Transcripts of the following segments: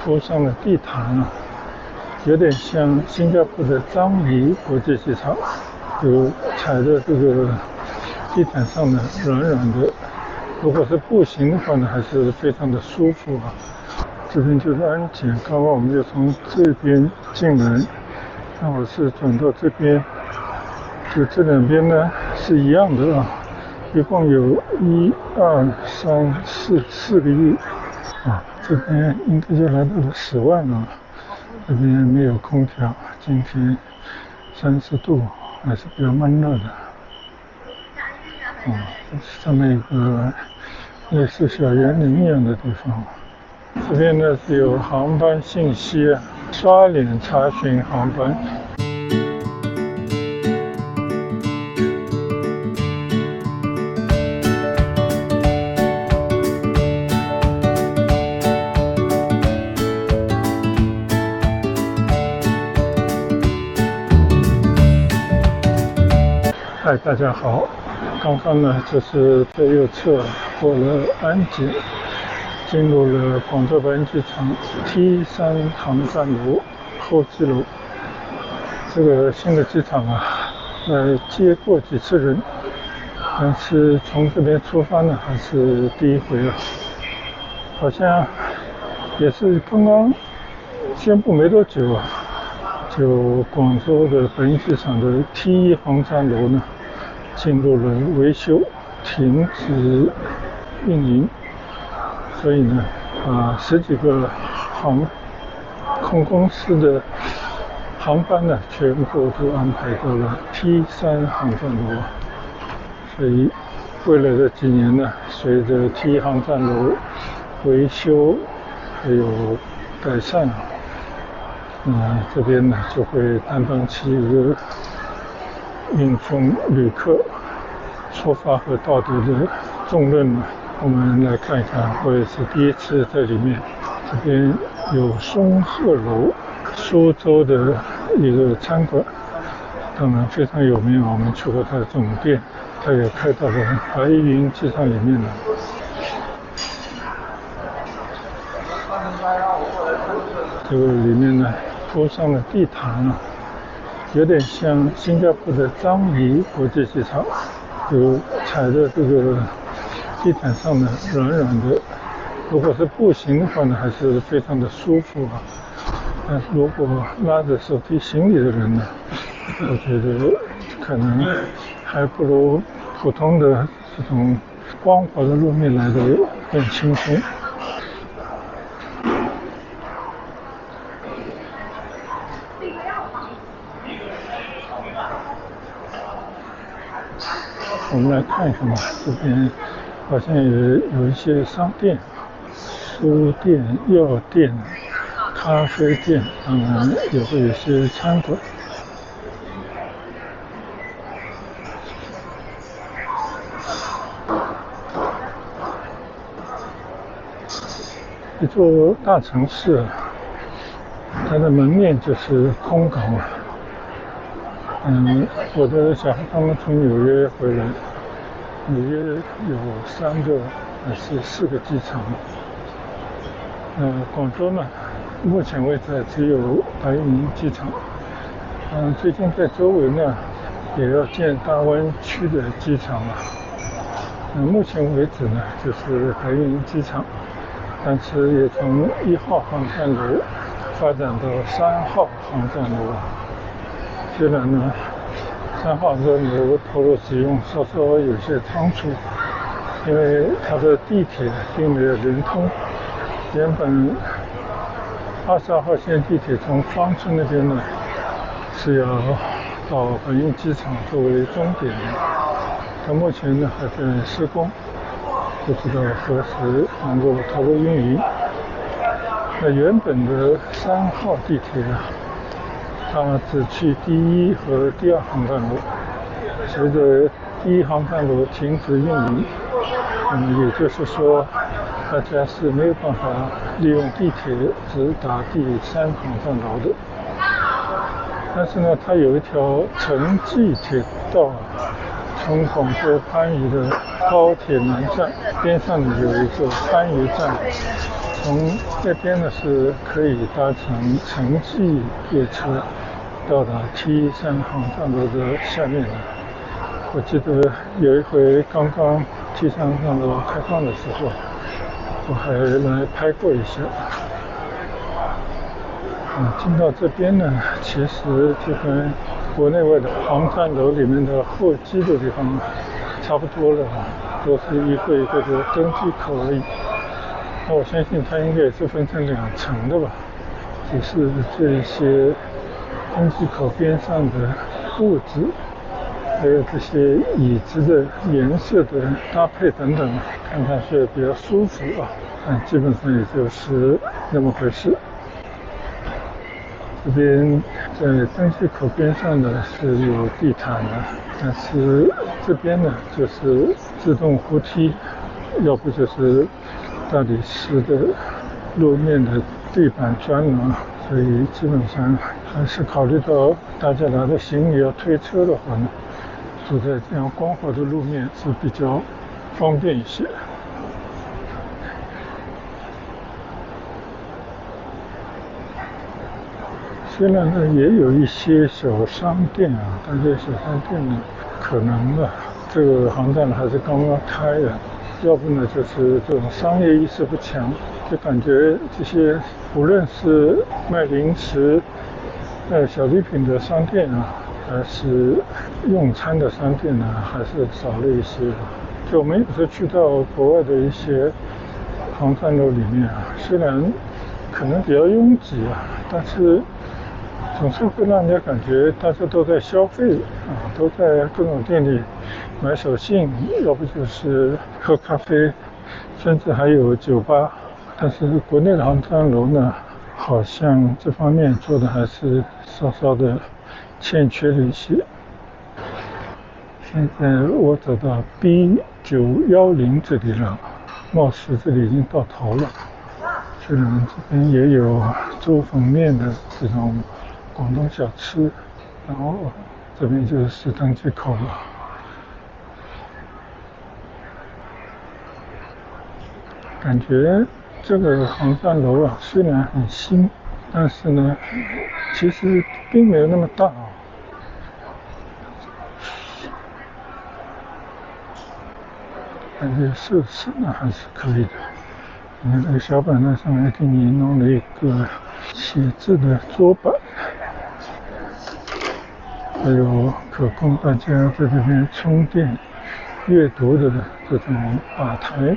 铺上了地毯啊，有点像新加坡的樟宜国际机场，就踩在这个地毯上呢，软软的。如果是步行的话呢，还是非常的舒服啊。这边就是安检，刚刚我们就从这边进来，那我是转到这边，就这两边呢是一样的啊，一共有4个亿啊，这边应该就来到了10万了。这边没有空调，今天30度，还是比较闷热的。上面有个类似小园林一样的地方。这边呢是有航班信息啊，刷脸查询航班。嗨，大家好。刚刚呢，就是在右侧过了安检，进入了广州白云机场 T3 航站楼候机楼。这个新的机场啊，接过几次人，但是从这边出发呢，还是第一回了。好像也是刚刚宣布没多久啊，就广州的白云机场的 T1 航站楼呢，进入了维修，停止运营，所以呢，10几个航空公司的航班呢，全部都安排到了 T3 航站楼。所以未来的几年呢，随着 T 航站楼维修还有改善，这边呢就会担当起一个运送旅客出发和到底的重任了。我们来看一看，我也是第一次在里面。这边有松鹤楼，苏州的一个餐馆，当然非常有名，我们去过它的总店，它也开到了白云机场里面了。这个里面呢铺上了地毯啊，有点像新加坡的樟宜国际机场，就踩在这个地毯上呢，软软的。如果是步行的话呢，还是非常的舒服啊。但是如果拉着手提行李的人呢，我觉得可能还不如普通的这种光滑的路面来的更轻松。我们来看一看吧，这边好像也有一些商店，书店、药店、咖啡店，当然也会有些餐馆。一座大城市，它的门面就是空港啊。我的小孩他们从纽约回来，纽约有3个还是4个机场。广州呢，目前为止只有白云机场。最近在周围呢，也要建大湾区的机场了。目前为止呢，就是白云机场，但是也从1号航站楼发展到3号航站楼。虽然呢，3号航站楼投入使用稍稍有些仓促，因为它的地铁并没有连通。原本22号线地铁从芳村那边呢是要到白云机场作为终点的，但目前呢还在施工，不知道何时能够投入运营。那原本的3号地铁啊，它只去第1和第2航站楼，随着第1航站楼停止运营，也就是说大家是没有办法利用地铁直达第3航站楼的。但是呢，它有一条城际铁道，从广州番禺的高铁南站边上有一个番禺站，从那边呢是可以搭乘城际列车到达 T3 航站楼的下面的。我记得有一回刚刚 T3 航站楼开放的时候，我还来拍过一下。进到这边呢，其实就跟国内外的航站楼里面的候机的地方差不多了，都是一个一个的登机口而已。那我相信它应该也是分成2层的吧，只是这些登机口边上的布置，还有这些椅子的颜色的搭配等等，看上去比较舒服啊。但基本上也就是那么回事。这边在登机口边上呢是有地毯的，但是这边呢就是自动扶梯，要不就是大理石的路面的地板砖啊，所以基本上还是考虑到大家拿着行李要推车的话呢，走在这样光滑的路面是比较方便一些。虽然呢也有一些小商店啊，但这些小商店呢，可能啊这个航站还是刚刚开的，要不呢就是这种商业意识不强，就感觉这些无论是卖零食、卖小礼品的商店啊，还是用餐的商店呢，还是少了一些。就我们有时候去到国外的一些航站楼里面啊，虽然可能比较拥挤啊，但是总是会让人家感觉大家都在消费啊，都在各种店里买手信，要不就是喝咖啡，甚至还有酒吧。但是国内的航站楼呢，好像这方面做的还是稍稍的欠缺了一些。现在我走到 B910这里了，貌似这里已经到头了。虽然这边也有粥粉面的这种广东小吃，然后这边就是登机口了。感觉这个航站楼啊，虽然很新，但是呢，其实并没有那么大啊。感觉设施呢还是可以的。你看这个小板凳上面给你弄了一个写字的桌板，还有可供大家在这边充电、阅读的这种吧台。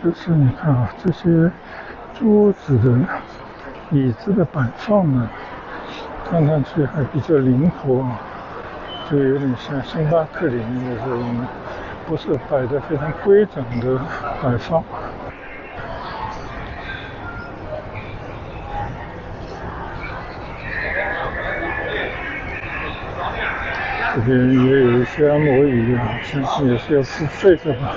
就是你看啊，这些桌子的、椅子的摆放呢，看上去还比较灵活，就有点像星巴克里面的这种，不是摆得非常规整的摆放。这边也有一些按摩椅啊，相信也是要付费的吧。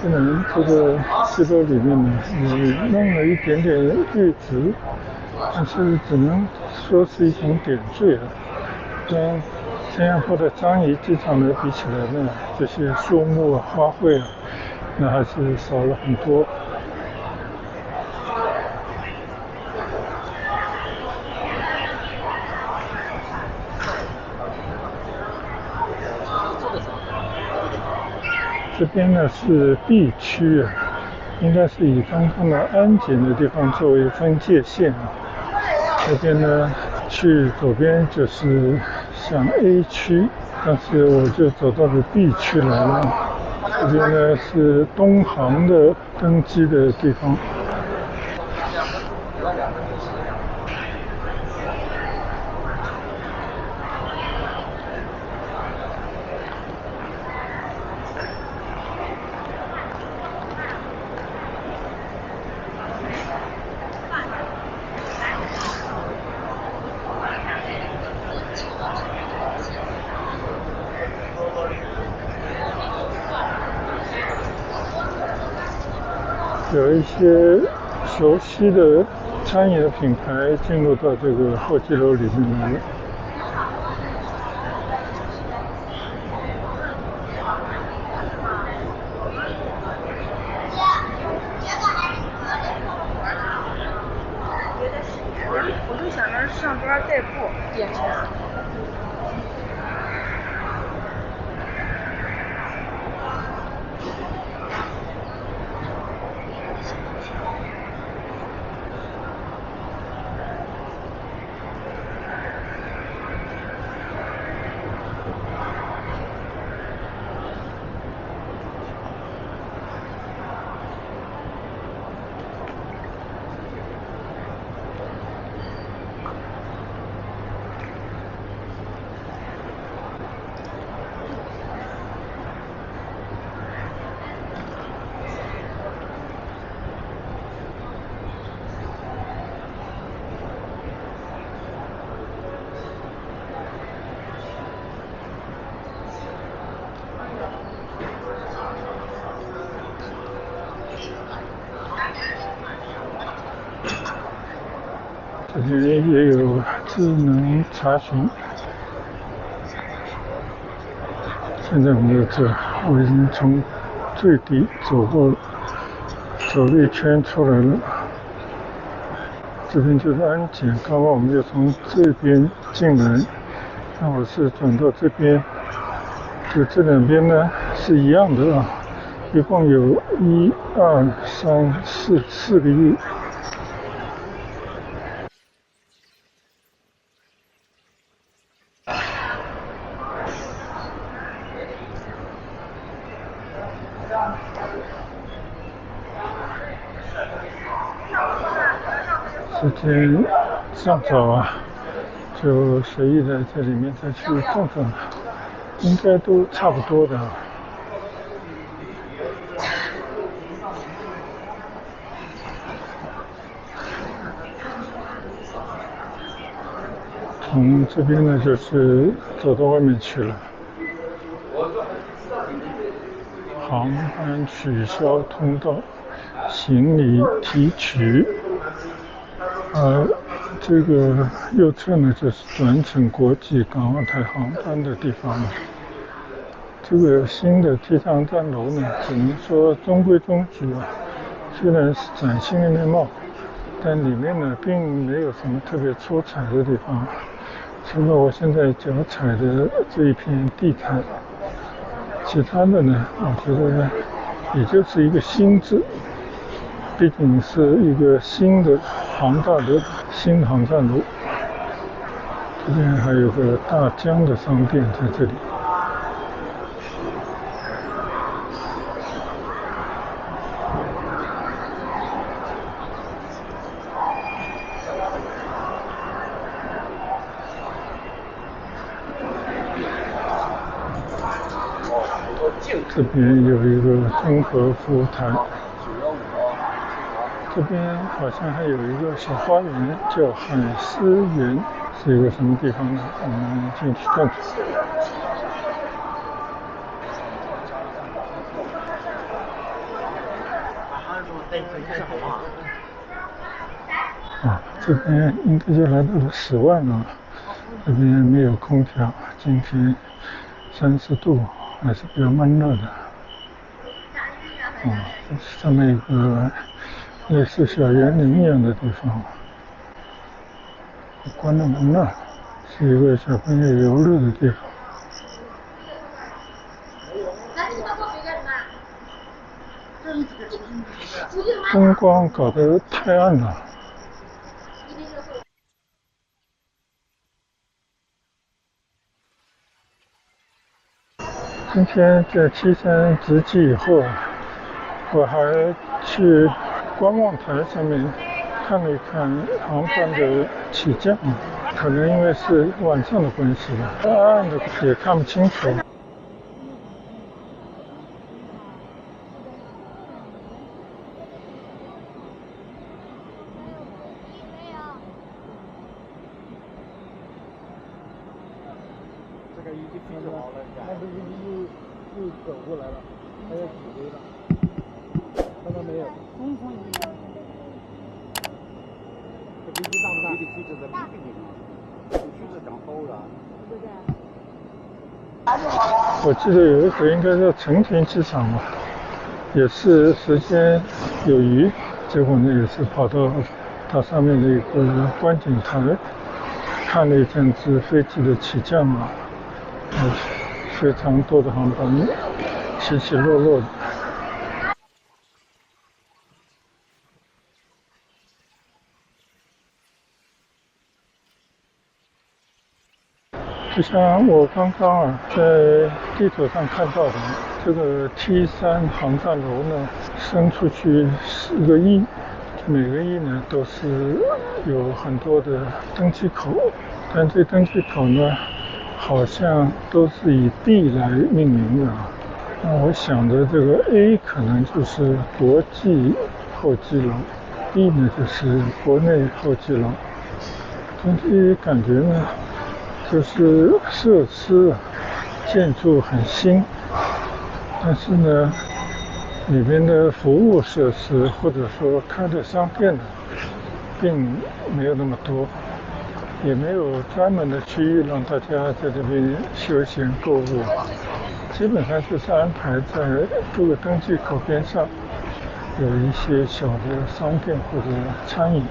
虽然这个机构里面呢也弄了一点点绿植，但是只能说是一种点缀了。跟新加坡的樟宜机场呢比起来呢，这些树木啊、花卉啊，那还是少了很多。这边呢是 B 区啊，应该是以刚刚的安检的地方作为分界线啊。这边呢去左边就是像 A 区，但是我就走到了 B 区来了。这边呢是东航的登机的地方。有一些熟悉的餐饮的品牌进入到这个候机楼里面来了。我就想着上班代步点钱。这边也有智能查询。现在我们在这，我已经从最底走了一圈出来了。这边就是安检，刚刚我们就从这边进来，那我是转到这边，就这两边呢是一样的啊，一共有1、2、3、4个亿。时间上早啊，就随意在这里面再去转转，应该都差不多的。从这边呢，就是走到外面去了。航班取消通道，行李提取。这个右侧呢，就是转乘国际港澳台航班的地方了。这个新的机场站楼呢，只能说中规中矩啊，虽然是崭新的面貌，但里面呢并没有什么特别出彩的地方，除了我现在脚踩的这一片地毯，其他的呢，我觉得也就是一个新字，毕竟是一个新的航站楼，新航站楼。这边还有个大疆的商店在这里。这边有一个综合服务台，这边好像还有一个小花园叫海狮园，是一个什么地方呢？我们进去看看。这边应该就来到了10万了。这边没有空调，今天30度，还是比较闷热的。上面有个类似小园林一样的地方，关了门了，是一个小朋友游乐的地方。灯光搞得太暗了。今天在七山直击以后，我还去观望台上面看了一看航班的起降，可能因为是晚上的关系吧，暗暗的也看不清楚。这个已经停好了，那不是又走过来了，还要起飞了。看到没有？这飞机大不大？你的飞机在哪个地方？飞机长好了。我记得有一回应该在成田机场吧，也是时间有余，结果呢也是跑到它上面的一个观景台看了一阵子飞机的起降嘛，非常多的航班起起落落的。就像我刚刚在地图上看到的，这个 T3 航站楼呢，伸出去4个翼，每个翼呢都是有很多的登机口，但这登机口呢，好像都是以 B 来命名的。那我想的这个 A 可能就是国际候机楼 ，B 呢就是国内候机楼。总体感觉呢，就是设施建筑很新，但是呢，里边的服务设施或者说开的商店呢，并没有那么多，也没有专门的区域让大家在这边休闲购物，基本上就是安排在各个登机口边上有一些小的商店或者餐饮。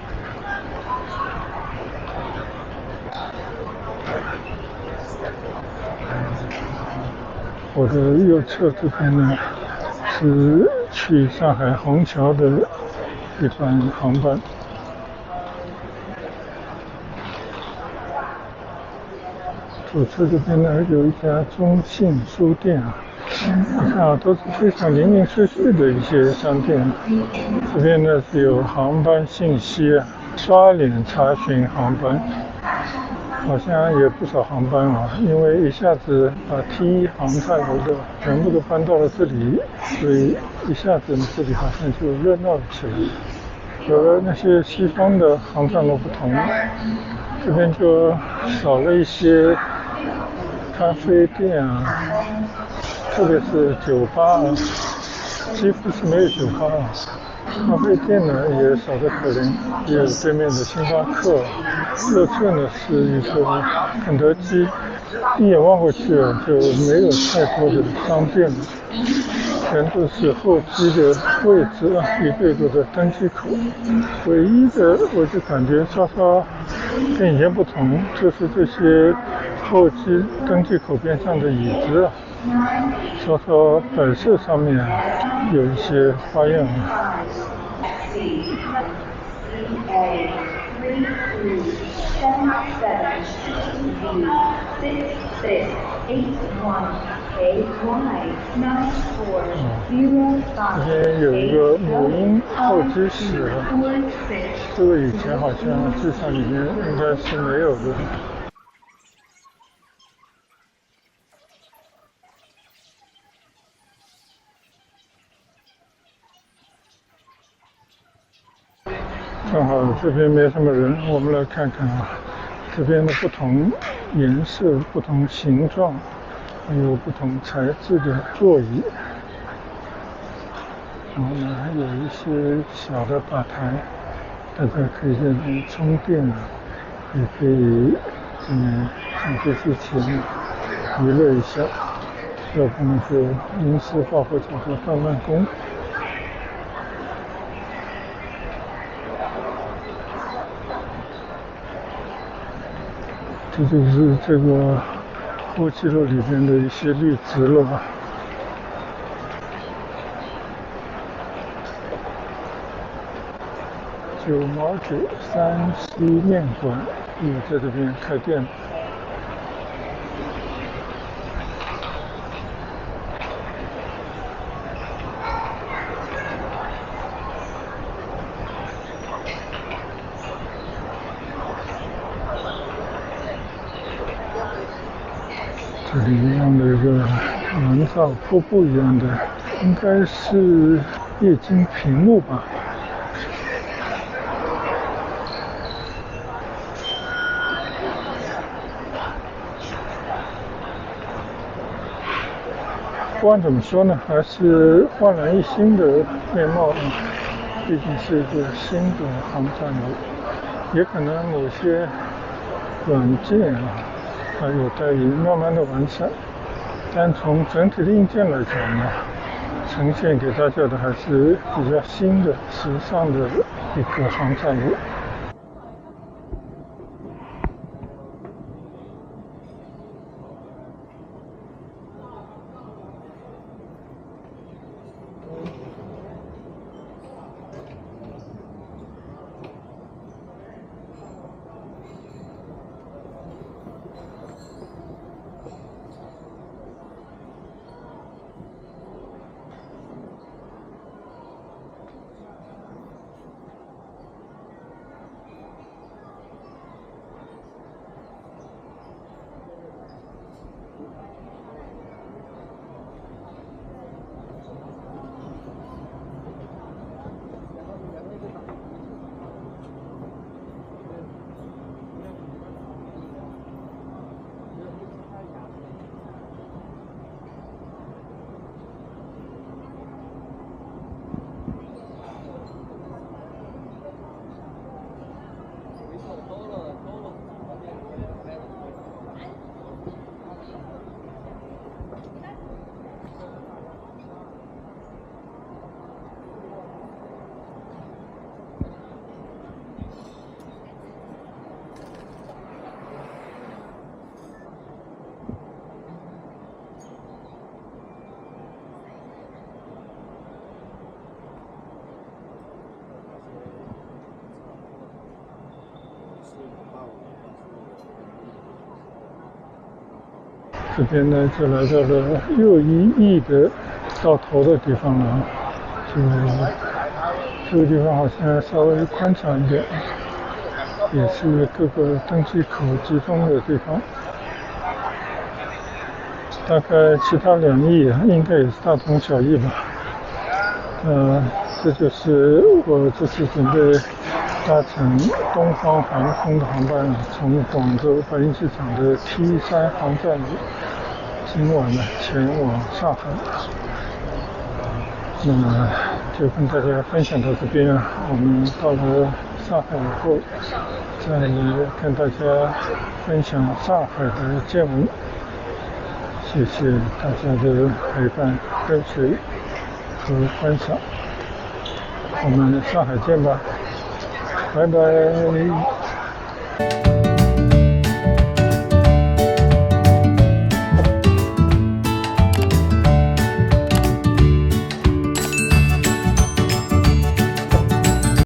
我的右侧这边呢，是去上海虹桥的一班航班。左侧这边呢，有一家中信书店啊，你看啊，都是非常零零碎碎的一些商店。这边呢是有航班信息啊，刷脸查询航班。好像也不少航班啊，因为一下子把 T1 航站楼的全部都搬到了这里，所以一下子这里好像就热闹了起来。和那些西方的航站楼不同，这边就少了一些咖啡店啊，特别是酒吧啊，几乎是没有酒吧啊。咖啡店呢也少得可怜，只有对面的星巴克，右侧呢是一个肯德基，一眼望过去啊就没有太多的商店了，全都是候机的位置啊，一个个的登机口。唯一的我就感觉稍稍跟以前不同，就是这些候机登机口边上的椅子啊，稍稍摆设上面有一些花样。这边有一个母婴候机室，这个以前好像机场里面应该是没有的。正好这边没什么人，我们来看看啊，这边的不同颜色、不同形状，还有不同材质的座椅。然后呢，还有一些小的吧台，大家可以在这里充电啊，也可以上飞机前娱乐一下，要不然就临时抱佛脚的办办公。这就是这个候机楼里边的一些绿植了吧。9毛9山西面馆也在这边开店。这里一样的一个蓝藻瀑布一样的，应该是液晶屏幕吧。不管怎么说呢，还是焕然一新的面貌。毕竟是一个新的航站楼，也可能某些软件还有待于慢慢的完善。但从整体的硬件来讲呢，呈现给大家的还是比较新的、时尚的一个航站楼。这边呢，就来到了611的到头的地方了。就这个地方好像稍微宽敞一点，也是各个登机口集中的地方。大概其他2翼应该也是大同小异吧。这就是我这次准备搭乘东方航空的航班，从广州白云机场的 T3航站楼，今晚呢前往上海。那么就跟大家分享到这边我们到了上海以后，再来跟大家分享上海的见闻。谢谢大家的陪伴、跟随和观赏。我们上海见吧，拜拜。